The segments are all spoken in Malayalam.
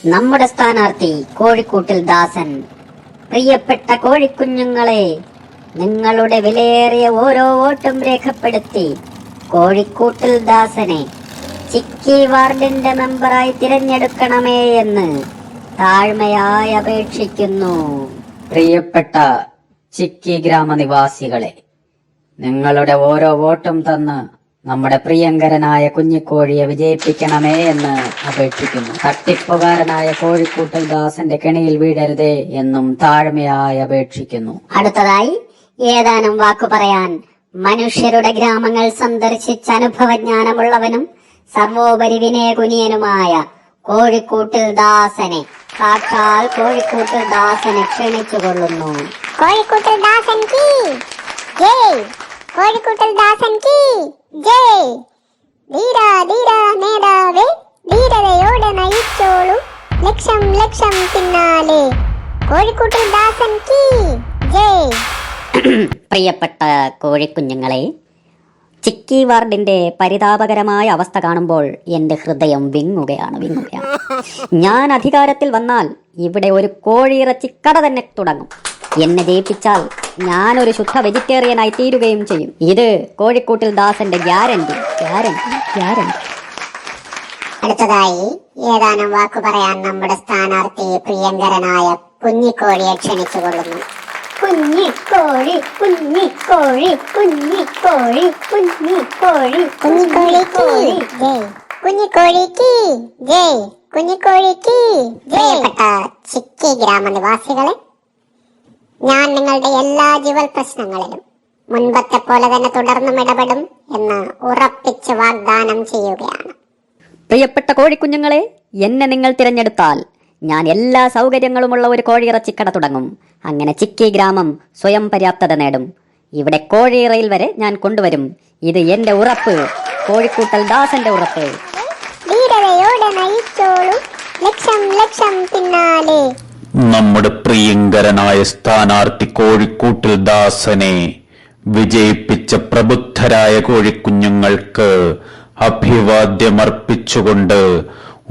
നമ്മുടെ സ്ഥാനാർത്ഥി കോഴിക്കൂട്ടിൽ ദാസൻ. പ്രിയപ്പെട്ട കോഴിക്കുഞ്ഞുങ്ങളെ, നിങ്ങളുടെ വിലയേറിയ ഓരോ വോട്ടും രേഖപ്പെടുത്തി കോഴിക്കൂട്ടിൽ ദാസനെ ചിക്കി വാർഡിന്റെ മെമ്പറായി തിരഞ്ഞെടുക്കണമേ എന്ന് താഴ്മയായി അപേക്ഷിക്കുന്നു. പ്രിയപ്പെട്ട ചിക്കി ഗ്രാമനിവാസികളെ, നിങ്ങളുടെ ഓരോ വോട്ടും തന്ന് നമ്മുടെ പ്രിയങ്കരനായ കുഞ്ഞിക്കോഴിയെ വിജയിപ്പിക്കണമേ എന്ന് അപേക്ഷിക്കുന്നു. തട്ടിപ്പുകാരനായ കോഴിക്കൂട്ടൽ ദാസന്റെ കെണിയിൽ വീഴരുതേ എന്നും താഴ്മയായി അപേക്ഷിക്കുന്നു. അടുത്തതായി ഏതാനും വാക്കു പറയാൻ മനുഷ്യരുടെ ഗ്രാമങ്ങൾ സന്ദർശിച്ച അനുഭവജ്ഞാനമുള്ളവനും സർവോപരി വിനയകുനിയനുമായ കോഴിക്കൂട്ടിൽ ദാസനെ സാക്ഷാൽ കോഴിക്കൂട്ടിൽ ദാസനെ ക്ഷണിച്ചുകൊള്ളുന്നു. കോഴിക്കൂട്ടിൽ ദാസൻ കീ ജയ്! കോഴിക്കൂട്ടിൽ ദാസൻ കീ ജയ്! ധീര ധീര നേതാവേ, ധീരതയോടെ നയിച്ചോളൂ ലക്ഷം ലക്ഷം പിന്നാലെ. കോഴിക്കൂട്ടിൽ ദാസൻ കീ ജയ്! പ്രിയപ്പെട്ട കോഴിക്കുഞ്ഞുങ്ങളെ, ചിക്കി വാർഡിന്റെ പരിതാപകരമായ അവസ്ഥ കാണുമ്പോൾ എന്റെ ഹൃദയം വിങ്ങുകയാണ്. ഞാൻ അധികാരത്തിൽ വന്നാൽ ഇവിടെ ഒരു കോഴിയിറച്ചിക്കട തന്നെ തുടങ്ങും. എന്നെ ജയിപ്പിച്ചാൽ ഞാനൊരു ശുദ്ധ വെജിറ്റേറിയനായി തീരുകയും ചെയ്യും. ഇത് കോഴിക്കൂട്ടിൽ ദാസന്റെ ഗ്യാരണ്ടി. അടുത്തതായി ഏതാനും വാക്കു പറയാൻ നമ്മുടെ സ്ഥാനാർത്ഥി പ്രിയങ്കരനായ കുഞ്ഞിക്കോഴിയെ ക്ഷണിച്ചുകൊള്ളുന്നു. കുഞ്ഞിക്കോഴി കുഞ്ഞിക്കോഴി കുഞ്ഞിക്കോഴി കുഞ്ഞിക്കോഴി കുഞ്ഞിക്കോഴി ജയ്! കുഞ്ഞിക്കോഴിക്ക് ജയ്! കുഞ്ഞിക്കോഴിക്ക് ജയ്! പ്രിയപ്പെട്ട ചിക്കി ഗ്രാമനിവാസികളെ, ഞാൻ നിങ്ങളുടെ എല്ലാ ജീവൽ പ്രശ്നങ്ങളിലും മുൻപത്തെ പോലെ തന്നെ തുടർന്നും ഇടപെടും എന്ന് ഉറപ്പിച്ച് വാഗ്ദാനം ചെയ്യുകയാണ്. പ്രിയപ്പെട്ട കോഴിക്കുഞ്ഞുങ്ങളെ, എന്നെ നിങ്ങൾ തിരഞ്ഞെടുത്താൽ ഞാൻ എല്ലാ സൗകര്യങ്ങളുമുള്ള ഒരു കോഴിയിറച്ചിക്കട തുടങ്ങും. അങ്ങനെ ചിക്കി ഗ്രാമം സ്വയം പര്യാപ്തത നേടും. ഇവിടെ കോഴിയിറയിൽ വരെ ഞാൻ കൊണ്ടുവരും. ഇത് എന്റെ ഉറപ്പ്, കോഴിക്കൂട്ടൽ ദാസന്റെ ഉറപ്പ്. ധീരതയോടെ നയിച്ചോളൂ ലക്ഷം ലക്ഷം പിന്നാലെ. നമ്മുടെ പ്രിയങ്കരനായ സ്ഥാനാർത്ഥി കോഴിക്കൂട്ടിൽ ദാസനെ വിജയിപ്പിച്ച പ്രബുദ്ധരായ കോഴിക്കുഞ്ഞുങ്ങൾക്ക് അഭിവാദ്യമർപ്പിച്ചുകൊണ്ട്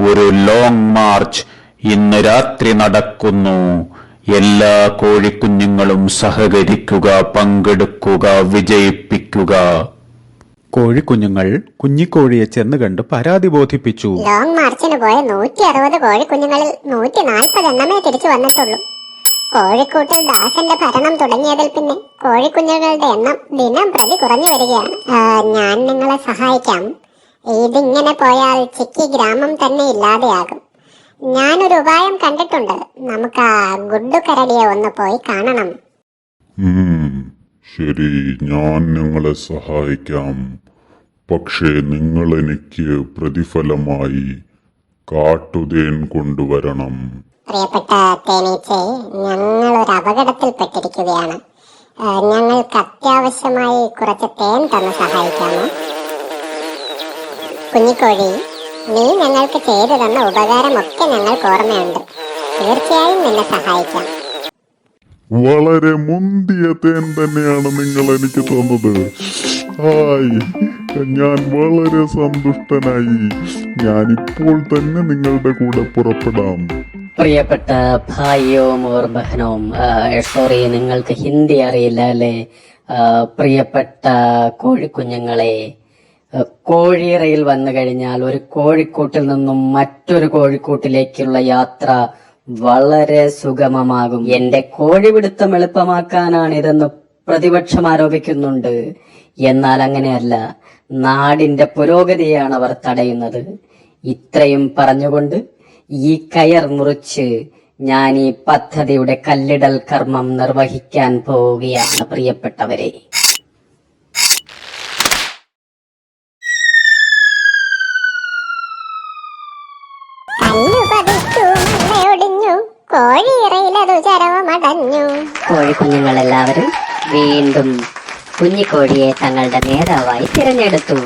ഒരു ലോങ് മാർച്ച് ഇന്ന് രാത്രി നടക്കുന്നു. എല്ലാ കോഴിക്കുഞ്ഞുങ്ങളും സഹകരിക്കുക, പങ്കെടുക്കുക, വിജയിപ്പിക്കുക. കോഴിക്കുഞ്ഞുങ്ങൾ കുഞ്ഞിക്കോഴിയെ ചെന്ന് കണ്ട് പരാതി ബോധിപ്പിച്ചു. ലോങ് മാർച്ചിന് പോയ 160 കോഴിക്കുഞ്ഞുങ്ങളിൽ 140 എണ്ണമേ തിരിച്ചു വന്നിട്ടുള്ളൂ. കോഴിക്കൂട്ടിൽ ദാസന്റെ ഭരണം തുടങ്ങിയതിൽ പിന്നെ കോഴിക്കുഞ്ഞുങ്ങളുടെ എണ്ണം ദിനം പ്രതി കുറഞ്ഞു വരികയാണ്. ഞാൻ നിങ്ങളെ സഹായിക്കാം. ഇതിങ്ങനെ പോയാൽ ചിക്കി ഗ്രാമം തന്നെ ഇല്ലാതെയാകും. ഞാനൊരു ഉപായം കണ്ടിട്ടുണ്ട്. നമുക്ക് ആ ഗുഡ്ഡു കരടിയെ ഒന്ന് പോയി കാണണം. ശരി, ഞാൻ നിങ്ങളെ സഹായിക്കാം. പക്ഷേ നിങ്ങൾ എനിക്ക് പ്രതിഫലമായി കാട്ടുതേൻ കൊണ്ടുവരണം. പ്രിയപ്പെട്ട തേനീച്ചേ, ഞങ്ങളൊരു അപകടത്തിൽപ്പെട്ടിരിക്കുകയാണ്. ഞങ്ങൾക്ക് അത്യാവശ്യമായി കുറച്ച് തേൻ തന്ന് സഹായിക്കാമോ? കുഞ്ഞിക്കോഴി, നീ ഞങ്ങൾക്ക് ചെയ്തു തന്ന ഉപകാരമൊക്കെ ഞങ്ങൾക്ക് ഓർമ്മയുണ്ട്. തീർച്ചയായും നിന്നെ സഹായിക്കാം. വളരെ മുന്തിയ തേൻ തന്നെയാണ് നിങ്ങൾ എനിക്ക് തന്നത്. ഹായ്, ഞാൻ വളരെ സന്തുഷ്ടനായി. ഞാനിപ്പോൾ തന്നെ നിങ്ങളുടെ കൂടെ പുറപ്പെടാം. പ്രിയപ്പെട്ട ഭായിയോം ഓർ ബഹനോം, സോറി, നിങ്ങൾക്ക് ഹിന്ദി അറിയില്ല അല്ലേ? പ്രിയപ്പെട്ട കോഴിക്കുഞ്ഞുങ്ങളെ, കോഴിയിറയിൽ വന്നു കഴിഞ്ഞാൽ ഒരു കോഴിക്കൂട്ടിൽ നിന്നും മറ്റൊരു കോഴിക്കൂട്ടിലേക്കുള്ള യാത്ര വളരെ സുഗമമാകും. എന്റെ കോഴിപിടുത്തം എളുപ്പമാക്കാനാണ് ഇതെന്ന് പ്രതിപക്ഷം ആരോപിക്കുന്നുണ്ട്. എന്നാൽ അങ്ങനെയല്ല, നാടിന്റെ പുരോഗതിയാണ് അവർ തടയുന്നത്. ഇത്രയും പറഞ്ഞുകൊണ്ട് ഈ കയർ മുറിച്ച് ഞാൻ ഈ പദ്ധതിയുടെ കല്ലിടൽ കർമ്മം നിർവഹിക്കാൻ പോവുകയാണ്. പ്രിയപ്പെട്ടവരെ, കോഴിക്കുഞ്ഞുങ്ങളെല്ലാവരും വീണ്ടും കുഞ്ഞിക്കോഴിയെ തങ്ങളുടെ നേതാവായി തിരഞ്ഞെടുത്തു.